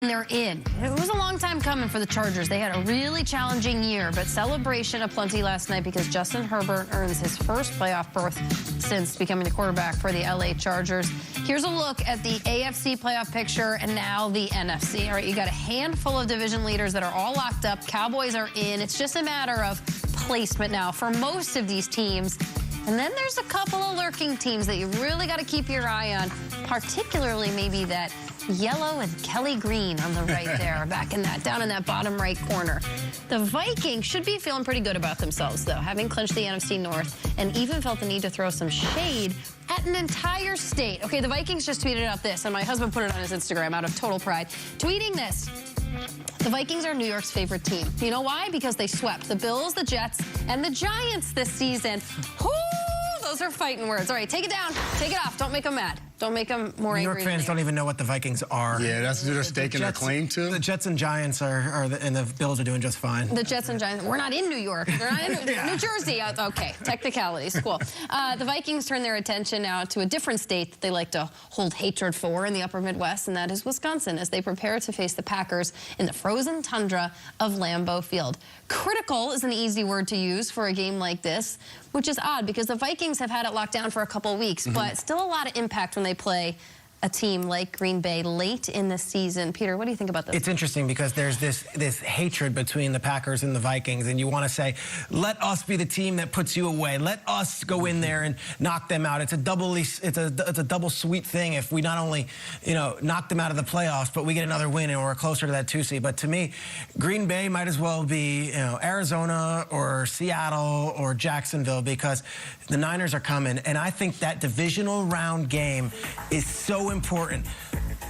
They're in. It was a long time coming for the Chargers. They had a really challenging year, but celebration aplenty last night because Justin Herbert earns his first playoff berth since becoming the quarterback for the LA Chargers. Here's a look at the AFC playoff picture and now the NFC. All right, you got a handful of division leaders that are all locked up. Cowboys are in. It's just a matter of placement now for most of these teams. And then there's a couple of lurking teams that you really got to keep your eye on, particularly maybe that yellow and Kelly Green on the right there, down in that bottom right corner. The Vikings should be feeling pretty good about themselves, though, having clinched the NFC North and even felt the need to throw some shade at an entire state. Okay, the Vikings just tweeted out this, and my husband put it on his Instagram out of total pride, tweeting this. The Vikings are New York's favorite team. You know why? Because they swept the Bills, the Jets, and the Giants this season. Whoo! Those are fighting words. All right, take it down. Take it off. Don't make them mad. Don't make them more angry. New York fans don't even know what the Vikings are. Yeah, that's what they're staking their claim to. The Jets and Giants and the Bills are doing just fine. The Jets and Giants. We're not in New York. They're not in New Jersey. Okay, technicalities. Cool. The Vikings turn their attention now to a different state that they like to hold hatred for in the upper Midwest, and that is Wisconsin, as they prepare to face the Packers in the frozen tundra of Lambeau Field. Critical is an easy word to use for a game like this, which is odd because the Vikings have had it locked down for a couple of weeks, but still a lot of impact when they play a team like Green Bay late in the season. Peter, what do you think about this? It's interesting because there's this hatred between the Packers and the Vikings, and you want to say, let us be the team that puts you away. Let us go in there and knock them out. It's a double sweet thing if we not only, knock them out of the playoffs, but we get another win and we're closer to that 2 seed. But to me, Green Bay might as well be, Arizona or Seattle or Jacksonville, because the Niners are coming, and I think that divisional round game is so important.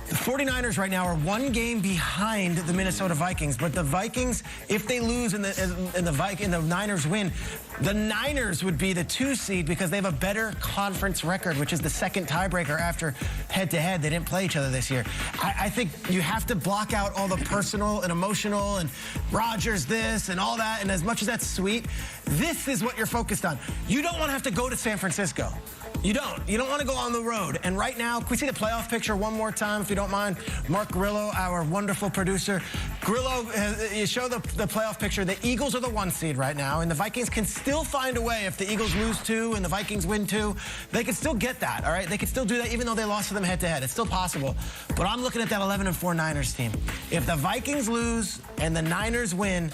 The 49ers right now are 1 game behind the Minnesota Vikings, but the Vikings, if they lose and the Niners win, the Niners would be the 2 seed because they have a better conference record, which is the second tiebreaker after head-to-head. They didn't play each other this year. I think you have to block out all the personal and emotional and Rodgers this and all that, and as much as that's sweet, this is what you're focused on. You don't want to have to go to San Francisco. You don't. You don't want to go on the road. And right now, can we see the playoff picture one more time, if you don't mind? Mark Grillo, our wonderful producer. Grillo, you show the playoff picture. The Eagles are the 1 seed right now, and the Vikings can still find a way. If the Eagles lose 2 and the Vikings win 2, they can still get that, all right? They can still do that even though they lost to them head-to-head. It's still possible. But I'm looking at that 11-4 Niners team. If the Vikings lose and the Niners win,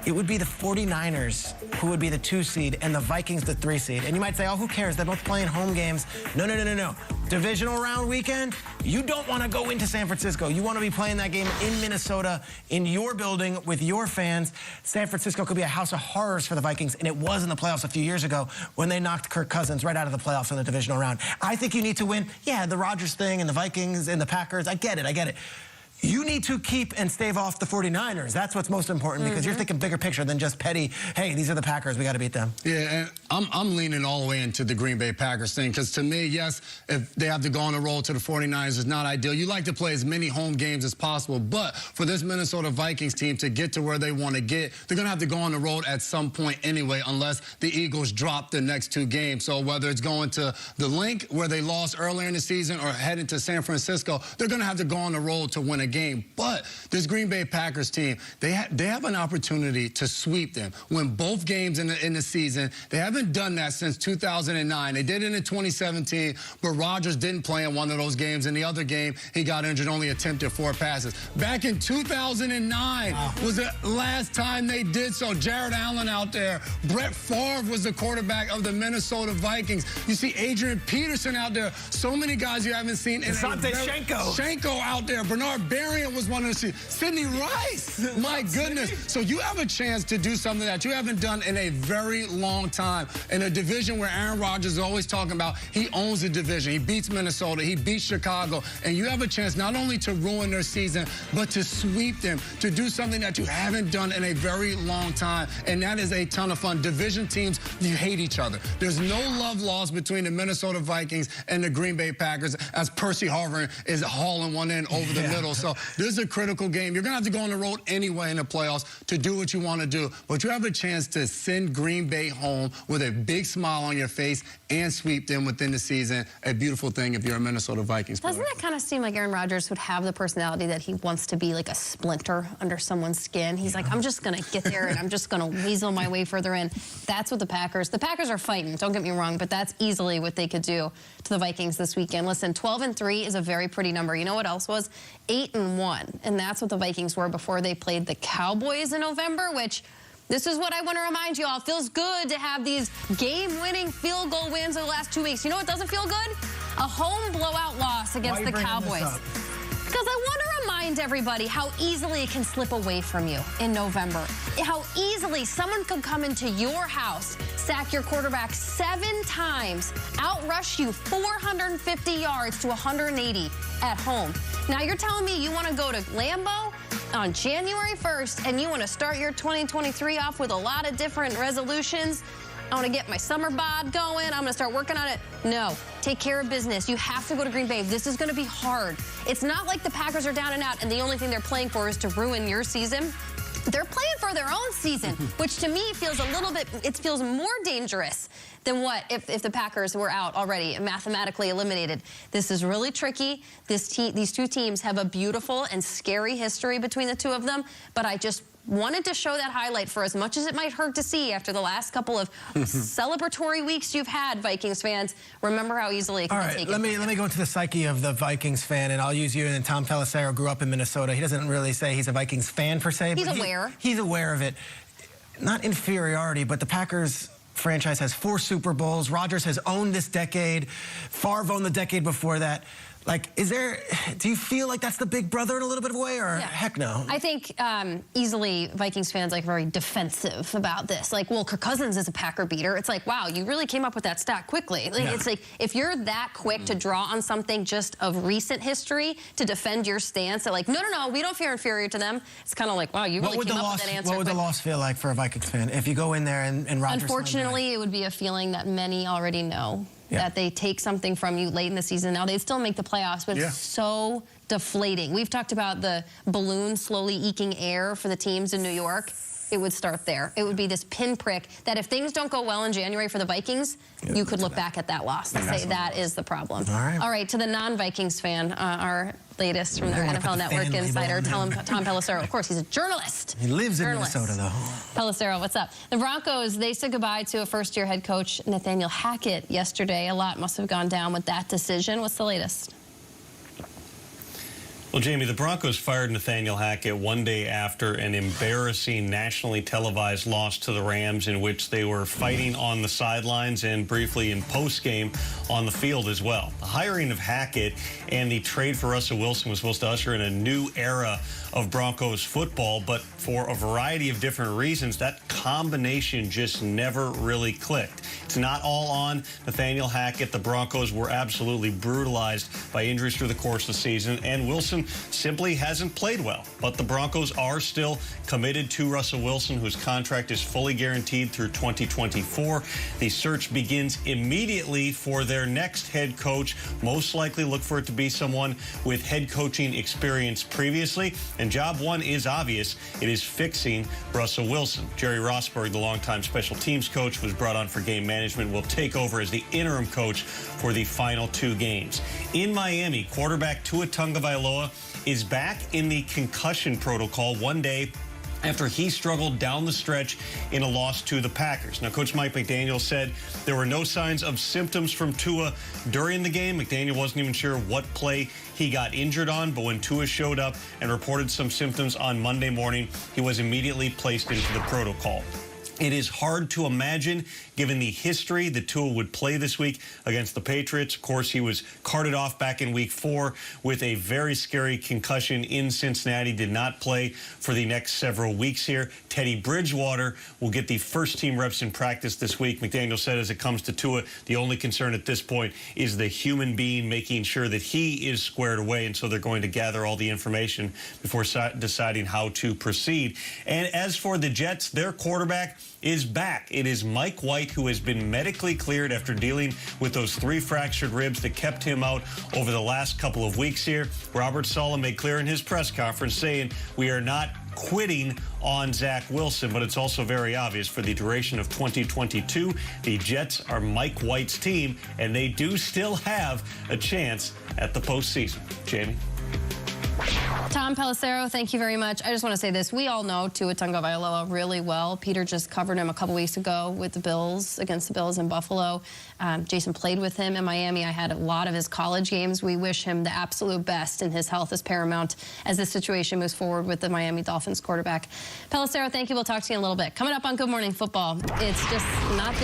it would be the 49ers who would be the 2 seed and the Vikings the 3 seed. And you might say, oh, who cares? They're both playing home games. No. Divisional round weekend, you don't want to go into San Francisco. You want to be playing that game in Minnesota, in your building, with your fans. San Francisco could be a house of horrors for the Vikings, and it was in the playoffs a few years ago when they knocked Kirk Cousins right out of the playoffs in the divisional round. I think you need to win. Yeah, the Rodgers thing and the Vikings and the Packers, I get it. You need to keep and stave off the 49ers. That's what's most important because you're thinking bigger picture than just petty, hey, these are the Packers, we got to beat them. Yeah, and I'm leaning all the way into the Green Bay Packers thing because to me, yes, if they have to go on the road to the 49ers, it's not ideal. You like to play as many home games as possible, but for this Minnesota Vikings team to get to where they want to get, they're going to have to go on the road at some point anyway unless the Eagles drop the next 2 games. So whether it's going to the Link where they lost earlier in the season or heading to San Francisco, they're going to have to go on the road to win a game. But this Green Bay Packers team, they have an opportunity to sweep them, win both games in the season. They haven't done that since 2009. They did it in 2017, but Rodgers didn't play in one of those games. In the other game, he got injured, only attempted 4 passes. Back in 2009 was the last time they did so. Jared Allen out there. Brett Favre was the quarterback of the Minnesota Vikings. You see Adrian Peterson out there. So many guys you haven't seen. Shenko out there. Bernard Berrien was one of the Sidney Rice. My goodness. So you have a chance to do something that you haven't done in a very long time. In a division where Aaron Rodgers is always talking about he owns the division. He beats Minnesota. He beats Chicago. And you have a chance not only to ruin their season, but to sweep them, to do something that you haven't done in a very long time. And that is a ton of fun. Division teams, you hate each other. There's no love lost between the Minnesota Vikings and the Green Bay Packers as Percy Harvin is hauling one in over the middle. So this is a critical game. You're going to have to go on the road anyway in the playoffs to do what you want to do. But you have a chance to send Green Bay home with a big smile on your face and sweep them within the season, a beautiful thing if you're a Minnesota Vikings player. Doesn't that kind of seem like Aaron Rodgers would have the personality that he wants to be like a splinter under someone's skin? He's like, I'm just going to get there and I'm just going to weasel my way further in. That's what the Packers are fighting, don't get me wrong, but that's easily what they could do to the Vikings this weekend. Listen, 12-3 is a very pretty number. You know what else was? 8-1, and that's what the Vikings were before they played the Cowboys in November, which... This is what I want to remind you all. It feels good to have these game-winning field goal wins over the last 2 weeks. You know what doesn't feel good? A home blowout loss against the Cowboys. Because I want to remind everybody how easily it can slip away from you in November. How easily someone could come into your house, sack your quarterback 7 times, outrush you 450 yards to 180 at home. Now you're telling me you want to go to Lambeau on January 1st and you want to start your 2023 off with a lot of different resolutions? I want to get my summer bod going. I'm going to start working on it. No. Take care of business. You have to go to Green Bay. This is going to be hard. It's not like the Packers are down and out and the only thing they're playing for is to ruin your season. They're playing for their own season, which to me feels it feels more dangerous than what if the Packers were out already and mathematically eliminated. This is really tricky. These two teams have a beautiful and scary history between the two of them, but I just wanted to show that highlight for as much as it might hurt to see after the last couple of celebratory weeks you've had, Vikings fans. Remember how easily it can be taken. Let me go into the psyche of the Vikings fan, and I'll use you. And Tom Pelissero grew up in Minnesota. He doesn't really say he's a Vikings fan per se. He's aware. He's aware of it. Not inferiority, but the Packers franchise has 4 Super Bowls. Rodgers has owned this decade. Favre owned the decade before that. Like, do you feel like that's the big brother in a little bit of a way, or heck no? I think easily Vikings fans like very defensive about this. Like, well, Kirk Cousins is a Packer beater. It's like, wow, you really came up with that stat quickly. Like, it's like, if you're that quick to draw on something just of recent history to defend your stance, that like, no, we don't feel inferior to them. It's kind of like, wow, you really came up with that answer. What would the loss feel like for a Vikings fan if you go in there and Rodgers? Unfortunately, it would be a feeling that many already know. That they take something from you late in the season. Now, they still make the playoffs, but it's so deflating. We've talked about the balloon slowly eking air for the teams in New York. It would start there. It would be this pinprick that if things don't go well in January for the Vikings, you could look back at that loss and say that is the problem. All right, to the non-Vikings fan, our latest from their NFL Network insider, Tom Pelissero. Of course, he's a journalist. He lives in Minnesota, though. Pelissero, what's up? The Broncos, they said goodbye to a first-year head coach, Nathaniel Hackett, yesterday. A lot must have gone down with that decision. What's the latest? Well, Jamie, the Broncos fired Nathaniel Hackett one day after an embarrassing nationally televised loss to the Rams, in which they were fighting on the sidelines and briefly in postgame on the field as well. The hiring of Hackett and the trade for Russell Wilson was supposed to usher in a new era of Broncos football, but for a variety of different reasons, that combination just never really clicked. It's not all on Nathaniel Hackett. The Broncos were absolutely brutalized by injuries through the course of the season, and Wilson simply hasn't played well. But the Broncos are still committed to Russell Wilson, whose contract is fully guaranteed through 2024. The search begins immediately for their next head coach. Most likely look for it to be someone with head coaching experience previously. And job one is obvious. It is fixing Russell Wilson. Jerry Rossberg, the longtime special teams coach, was brought on for game management, will take over as the interim coach for the final 2 games. In Miami, quarterback Tua Tagovailoa is back in the concussion protocol 1 day after he struggled down the stretch in a loss to the Packers. Now, Coach Mike McDaniel said there were no signs of symptoms from Tua during the game. McDaniel wasn't even sure what play he got injured on, but when Tua showed up and reported some symptoms on Monday morning, he was immediately placed into the protocol. It is hard to imagine, given the history, that Tua would play this week against the Patriots. Of course, he was carted off back in Week 4 with a very scary concussion in Cincinnati. Did not play for the next several weeks here. Teddy Bridgewater will get the first-team reps in practice this week. McDaniel said as it comes to Tua, the only concern at this point is the human being, making sure that he is squared away, and so they're going to gather all the information before deciding how to proceed. And as for the Jets, their quarterback is back. It is Mike White, who has been medically cleared after dealing with those 3 fractured ribs that kept him out over the last couple of weeks here. Robert Saleh made clear in his press conference saying, we are not quitting on Zach Wilson, but it's also very obvious for the duration of 2022, the Jets are Mike White's team, and they do still have a chance at the postseason. Jamie? Tom Pelissero, thank you very much. I just want to say this. We all know Tua Tagovailoa really well. Peter just covered him a couple weeks ago with the Bills, against the Bills in Buffalo. Jason played with him in Miami. I had a lot of his college games. We wish him the absolute best, and his health is paramount as this situation moves forward with the Miami Dolphins quarterback. Pelissero, thank you. We'll talk to you in a little bit. Coming up on Good Morning Football, it's just not the